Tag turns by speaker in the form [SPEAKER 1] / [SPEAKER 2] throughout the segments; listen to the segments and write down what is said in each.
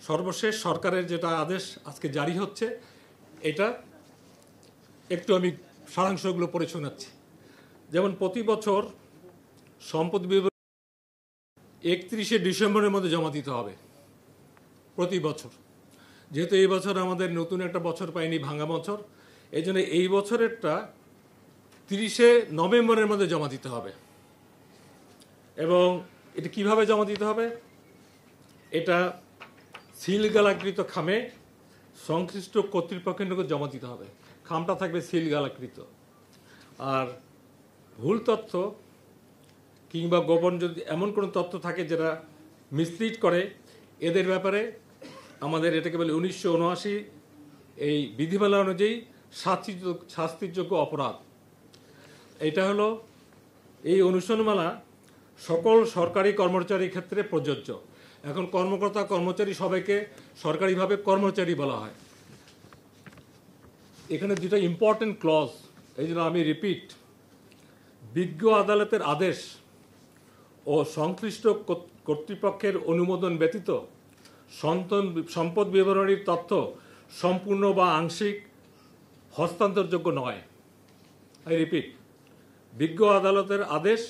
[SPEAKER 1] সর্বশেষ সরকারের যেটা আদেশ আজকে জারি হচ্ছে, এটা একটু আমি সারাংশগুলো পড়ে শোনাচ্ছি। যেমন প্রতি বছর সম্পদ বিবরণী 31শে ডিসেম্বরের মধ্যে জমা দিতে হবে প্রতি বছর। যেহেতু এই বছর আমাদের নতুন একটা বছর পাইনি, ভাঙা বছর, এই জন্য এই বছরেরটা 30শে নভেম্বরের মধ্যে জমা দিতে হবে। এবং এটা কিভাবে জমা দিতে হবে? এটা সিলগালাকৃত খামে সংশ্লিষ্ট কর্তৃপক্ষের নিকট জমা দিতে হবে। খামটা থাকবে সিলগালাকৃত। আর ভুল তথ্য কিংবা গোপন যদি এমন কোনো তথ্য থাকে যেটা মিসলিড করে, এদের ব্যাপারে আমাদের এটাকে বলে 1979 এই বিধিমালা অনুযায়ী শাস্তিযোগ্য অপরাধ। এটা হলো এই অনুসরণমালা সকল সরকারি কর্মচারীর ক্ষেত্রে প্রযোজ্য। এখন কর্মকর্তা কর্মচারী সবাইকে সরকারিভাবে কর্মচারী বলা হয়। এখানে দুটো ইম্পর্টেন্ট ক্লজ, এই জন্য আমি রিপিট, বিজ্ঞ আদালতের আদেশ ও সংশ্লিষ্ট কর্তৃপক্ষের অনুমোদন ব্যতীত সম্পদ বিবরণীর তথ্য সম্পূর্ণ বা আংশিক হস্তান্তরযোগ্য নয়। আই রিপিট, বিজ্ঞ আদালতের আদেশ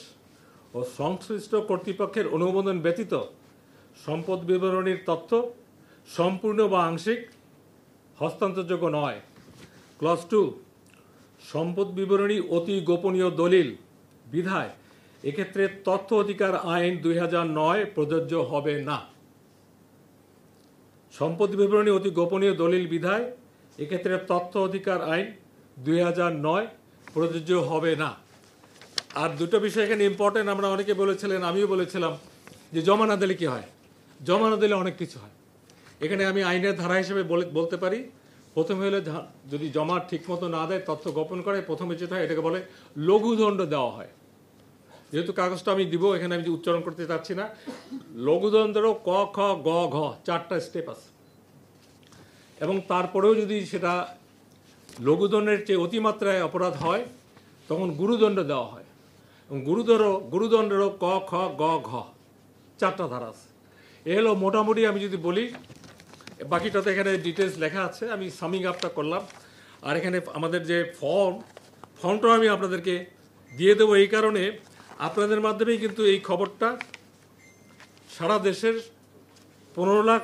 [SPEAKER 1] ও সংশ্লিষ্ট কর্তৃপক্ষের অনুমোদন ব্যতীত সম্পদ বিবরণীর তথ্য সম্পূর্ণ বা আংশিক হস্তান্তরযোগ্য নয়। ক্লজ 2, সম্পদ বিবরণী অতি গোপনীয় দলিল বিধায় এক্ষেত্রে তথ্য অধিকার আইন 2009 প্রযোজ্য হবে না। সম্পদ বিবরণী অতি গোপনীয় দলিল বিধায় এক্ষেত্রে তথ্য অধিকার আইন 2009 প্রযোজ্য হবে না। আর দুটো বিষয় এখানে ইম্পর্টেন্ট, আমরা অনেকে বলেছিলেন, আমিও বলেছিলাম যে জমা না দিলে কি হয়। জমা না দিলে অনেক কিছু হয়। এখানে আমি আইনের ধারা হিসেবে বলতে পারি, প্রথমে হলে যদি জমা ঠিকমতো না দেয়, তথ্য গোপন করে, প্রথমে যেটা হয় এটাকে বলে লঘুদণ্ড দেওয়া হয়। যেহেতু কাগজটা আমি দিব, এখানে আমি উচ্চারণ করতে চাচ্ছি না। লঘুদণ্ডেরও ক, খ, গ, ঘ 4টা স্টেপ আছে। এবং তারপরেও যদি সেটা লঘুদণ্ডের চেয়ে অতিমাত্রায় অপরাধ হয়, তখন গুরুদণ্ড দেওয়া হয়। এবং গুরুদণ্ডেরও ক, খ, গ, ঘ 4টা ধারা আছে। এ হলো মোটামুটি, আমি যদি বলি, বাকিটাতে এখানে ডিটেলস লেখা আছে, আমি সামিং আপটা করলাম। আর এখানে আমাদের যে ফর্মটাও আমি আপনাদেরকে দিয়ে দেবো, এই কারণে আপনাদের মাধ্যমেই কিন্তু এই খবরটা সারা দেশের 15 লাখ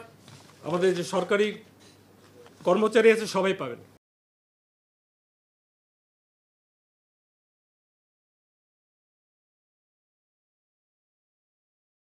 [SPEAKER 1] আমাদের যে সরকারি কর্মচারী আছে সবাই পাবেন।